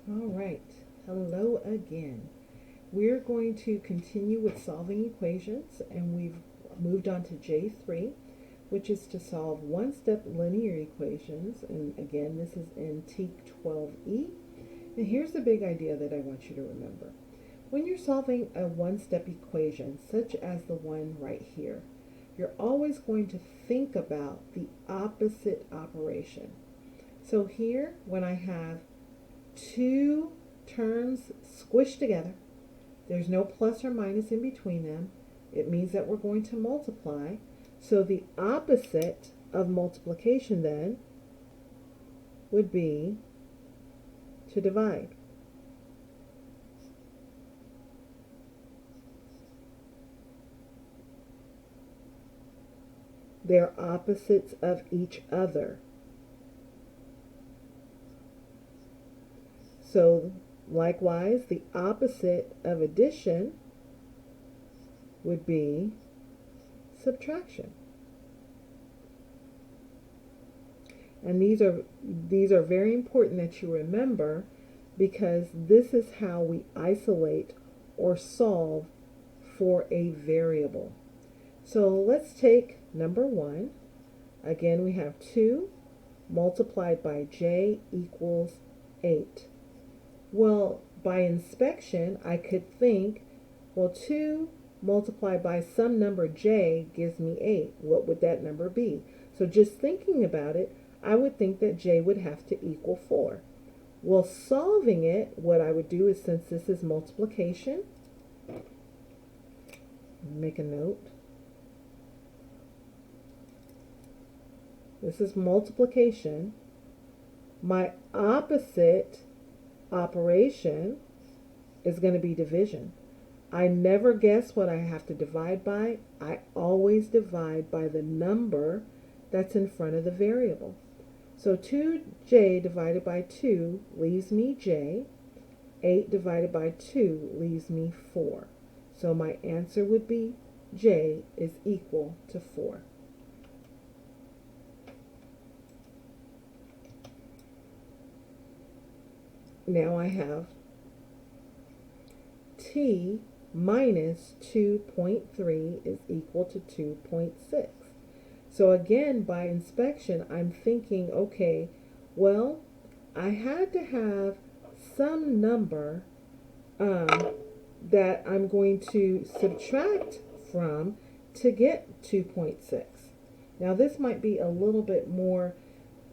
All right, hello again. We're going to continue with solving equations, and we've moved on to J3, which is to solve one-step linear equations. And again, this is in TEAC 12E. And here's the big idea that I want you to remember. When you're solving a one-step equation, such as the one right here, you're always going to think about the opposite operation. So here, when I have two terms squished together, there's no plus or minus in between them, it means that we're going to multiply. So the opposite of multiplication then would be to divide. They're opposites of each other. So likewise, the opposite of addition would be subtraction. And these are very important that you remember, because this is how we isolate or solve for a variable. So let's take number 1. Again, we have 2 multiplied by j equals 8. Well, by inspection, I could think, well, 2 multiplied by some number j gives me 8. What would that number be? So just thinking about it, I would think that j would have to equal 4. Well, solving it, what I would do is, since this is multiplication, make a note. This is multiplication. My opposite operation is going to be division. I never guess what I have to divide by. I always divide by the number that's in front of the variable. So 2j divided by 2 leaves me j. 8 divided by 2 leaves me 4. So my answer would be j is equal to 4. Now I have t minus 2.3 is equal to 2.6. So again, by inspection, I'm thinking, okay, well, I had to have some number that I'm going to subtract from to get 2.6. Now this might be a little bit more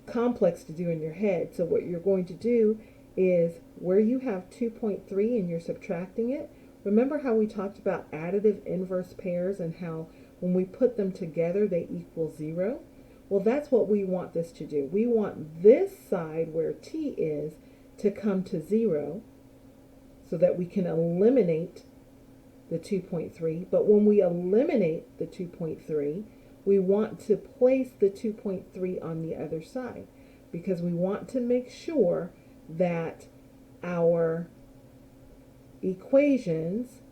complex to do in your head. So what you're going to do is, where you have 2.3 and you're subtracting it, remember how we talked about additive inverse pairs and how when we put them together they equal 0? Well, that's what we want this to do. We want this side where t is to come to 0 so that we can eliminate the 2.3. But when we eliminate the 2.3, we want to place the 2.3 on the other side, because we want to make sure that our equations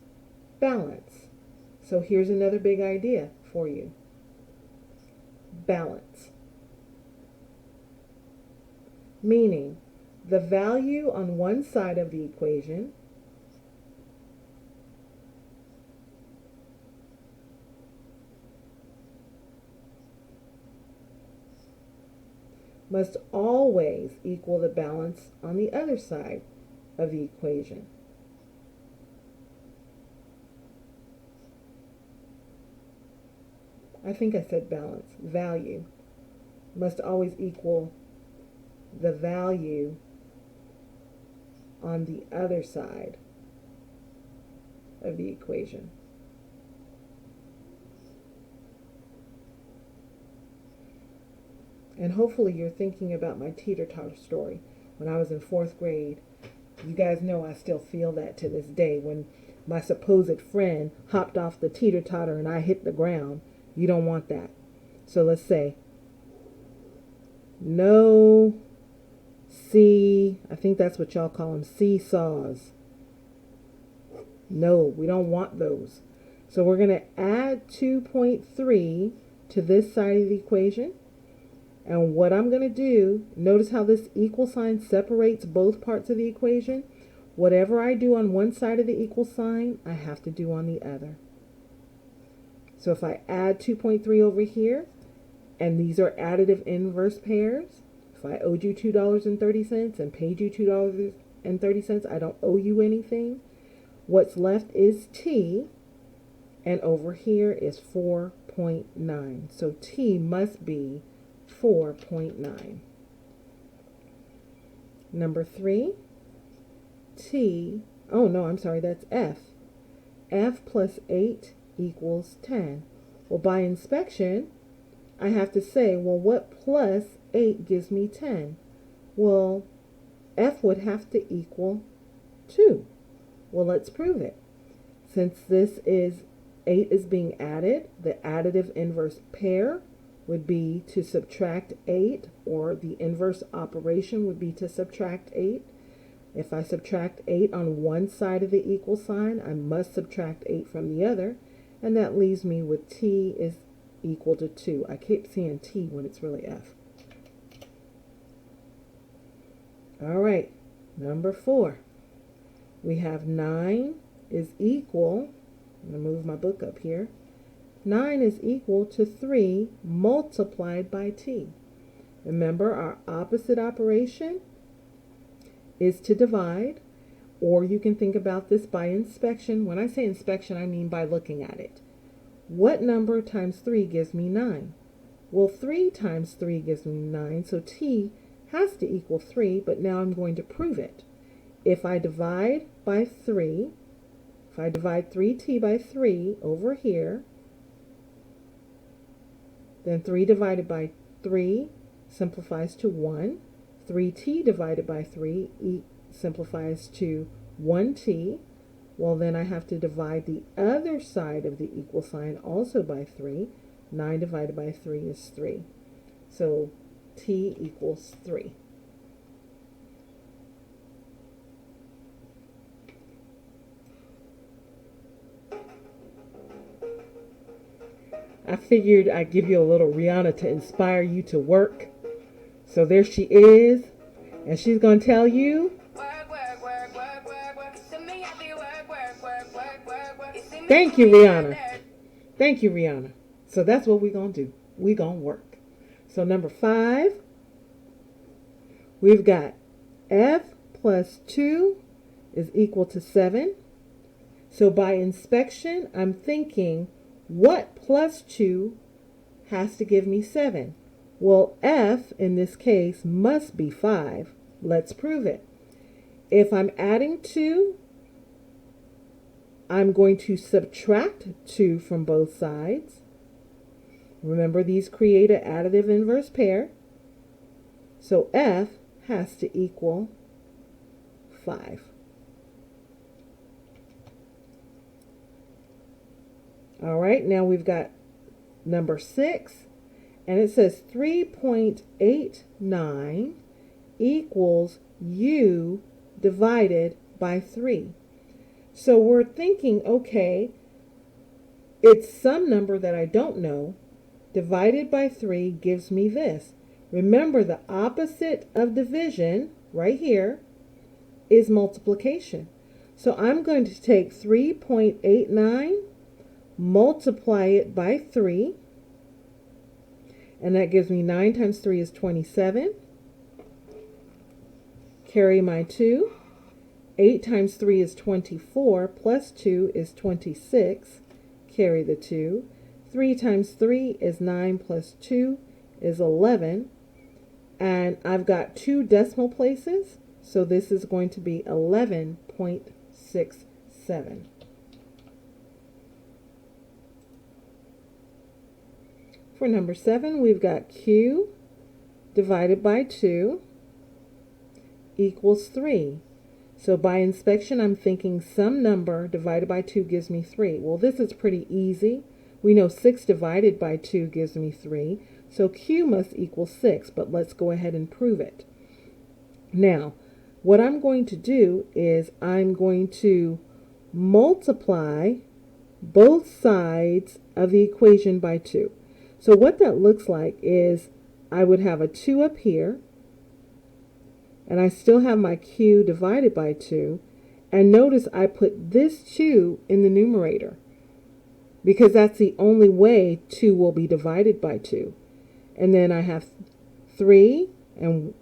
balance. So here's another big idea for you. Balance. Meaning, the value on one side of the equation must always equal the balance on the other side of the equation. I think I said balance. Value must always equal the value on the other side of the equation. And hopefully you're thinking about my teeter-totter story. When I was in 4th grade, you guys know I still feel that to this day. When my supposed friend hopped off the teeter-totter and I hit the ground, you don't want that. So let's say, no I think that's what y'all call them, seesaws. No, we don't want those. So we're going to add 2.3 to this side of the equation. And what I'm going to do, notice how this equal sign separates both parts of the equation. Whatever I do on one side of the equal sign, I have to do on the other. So if I add 2.3 over here, and these are additive inverse pairs, if I owed you $2.30 and paid you $2.30, I don't owe you anything. What's left is t, and over here is 4.9. So t must be 4.9. Number 3, t, oh no, I'm sorry, that's f. F plus 8 equals 10. Well, by inspection, I have to say, well, what plus 8 gives me 10? Well, f would have to equal 2. Well, let's prove it. Since this is 8 is being added, the additive inverse pair would be to subtract 8, or the inverse operation would be to subtract 8. If I subtract 8 on one side of the equal sign, I must subtract 8 from the other, and that leaves me with t is equal to 2. I keep seeing t when it's really f. All right, number 4. We have 9 is equal, I'm going to move my book up here. 9 is equal to 3 multiplied by t. Remember, our opposite operation is to divide, or you can think about this by inspection. When I say inspection, I mean by looking at it. What number times 3 gives me 9? Well, 3 times 3 gives me 9, so t has to equal 3, but now I'm going to prove it. If I divide by 3, if I divide 3t by 3 over here, then 3 divided by 3 simplifies to 1. 3t divided by 3 simplifies to 1t. Well, then I have to divide the other side of the equal sign also by 3. 9 divided by 3 is 3. So t equals 3. I figured I'd give you a little Rihanna to inspire you to work. So there she is, and she's going to tell you. Thank you, Rihanna. Thank you, Rihanna. So that's what we're going to do. We're going to work. So number 5, we've got f plus 2 is equal to 7. So by inspection, I'm thinking, what plus 2 has to give me 7? Well, f in this case must be 5. Let's prove it. If I'm adding 2, I'm going to subtract 2 from both sides. Remember, these create an additive inverse pair. So f has to equal 5. All right, now we've got number 6, and it says 3.89 equals u divided by 3. So we're thinking, okay, it's some number that I don't know. Divided by 3 gives me this. Remember, the opposite of division, right here, is multiplication. So I'm going to take 3.89, multiply it by 3, and that gives me 9 times 3 is 27. Carry my 2. 8 times 3 is 24, plus 2 is 26. Carry the 2. 3 times 3 is 9, plus 2 is 11. And I've got 2 decimal places, so this is going to be 11.67. For number 7, we've got q divided by 2 equals 3. So by inspection, I'm thinking some number divided by 2 gives me 3. Well, this is pretty easy. We know 6 divided by 2 gives me 3. So q must equal 6, but let's go ahead and prove it. Now, what I'm going to do is I'm going to multiply both sides of the equation by 2. So what that looks like is I would have a 2 up here, and I still have my q divided by 2. And notice I put this 2 in the numerator because that's the only way 2 will be divided by 2. And then I have 3, and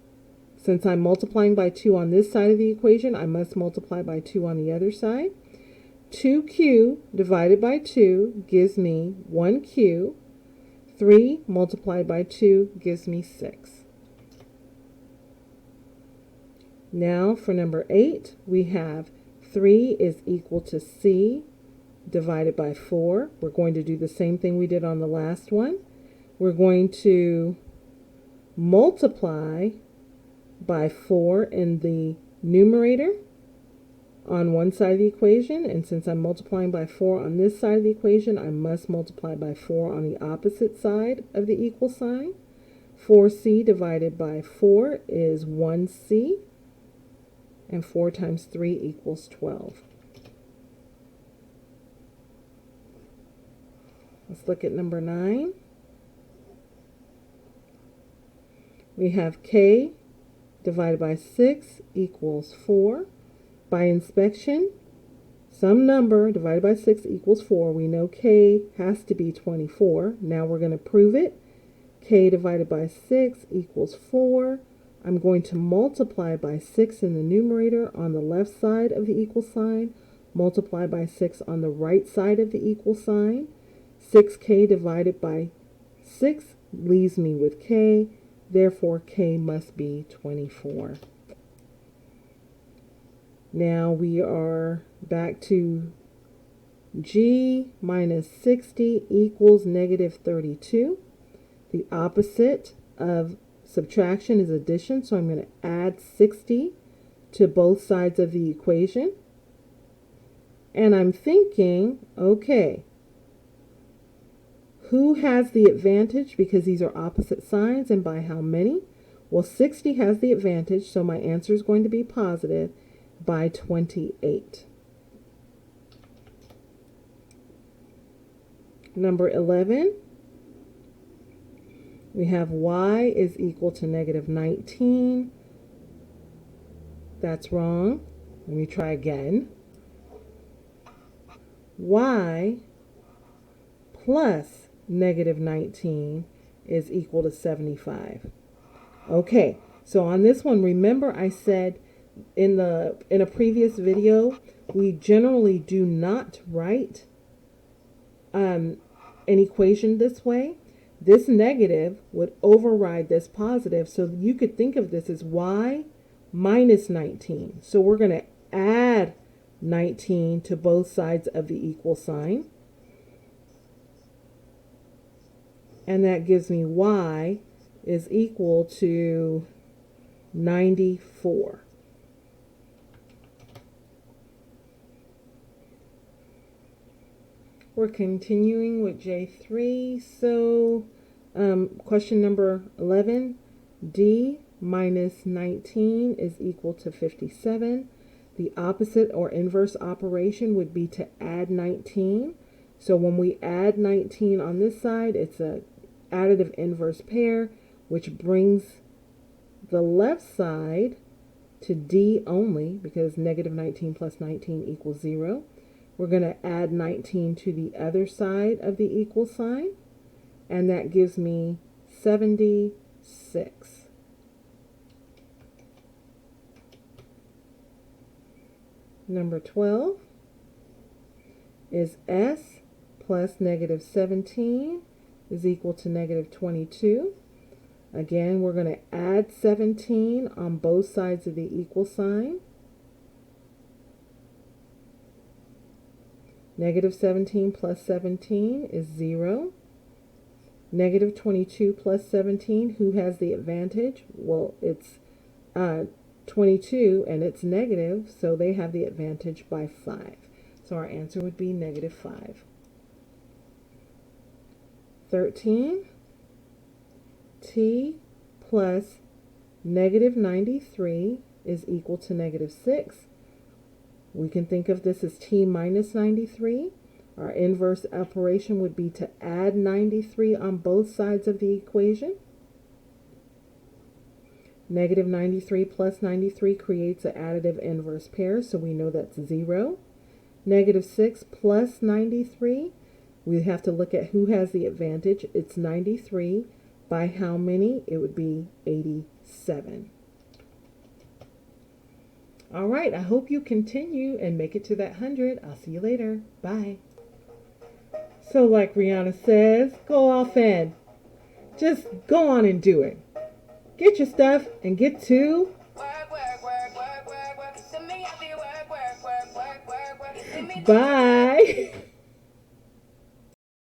since I'm multiplying by 2 on this side of the equation, I must multiply by 2 on the other side. 2q divided by 2 gives me 1q. 3 multiplied by 2 gives me 6. Now for number 8, we have 3 is equal to c divided by 4. We're going to do the same thing we did on the last one. We're going to multiply by 4 in the numerator on one side of the equation, and since I'm multiplying by 4 on this side of the equation, I must multiply by 4 on the opposite side of the equal sign. 4c divided by 4 is 1c, and 4 times 3 equals 12. Let's look at number 9. We have k divided by 6 equals 4. By inspection, some number divided by 6 equals 4. We know k has to be 24. Now we're going to prove it. K divided by 6 equals 4. I'm going to multiply by 6 in the numerator on the left side of the equal sign, multiply by 6 on the right side of the equal sign. 6k divided by 6 leaves me with k. Therefore, k must be 24. Now we are back to g minus 60 equals negative 32. The opposite of subtraction is addition, so I'm going to add 60 to both sides of the equation. And I'm thinking, okay, who has the advantage because these are opposite signs, and by how many? Well, 60 has the advantage, so my answer is going to be positive by 28. Number 11, we have y is equal to negative 19. That's wrong. Let me try again. Y plus negative 19 is equal to 75. Okay, so on this one, remember I said in a previous video, we generally do not write an equation this way. This negative would override this positive, so you could think of this as y minus 19. So we're going to add 19 to both sides of the equal sign. And that gives me y is equal to 94. We're continuing with J3. So question number 11, D minus 19 is equal to 57. The opposite or inverse operation would be to add 19. So when we add 19 on this side, it's a additive inverse pair, which brings the left side to D only, because negative 19 plus 19 equals 0. We're going to add 19 to the other side of the equal sign, and that gives me 76. Number 12 is S plus negative 17 is equal to negative 22. Again, we're going to add 17 on both sides of the equal sign. Negative 17 plus 17 is 0. Negative 22 plus 17, who has the advantage? Well, it's 22 and it's negative, so they have the advantage by 5. So our answer would be negative 5. 13, t plus negative 93 is equal to negative 6. We can think of this as t minus 93. Our inverse operation would be to add 93 on both sides of the equation. Negative 93 plus 93 creates an additive inverse pair, so we know that's 0. Negative 6 plus 93, we have to look at who has the advantage. It's 93. By how many? It would be 87. All right, I hope you continue and make it to that 100. I'll see you later. Bye. So like Rihanna says, go off and just go on and do it. Get your stuff and get to work. Bye.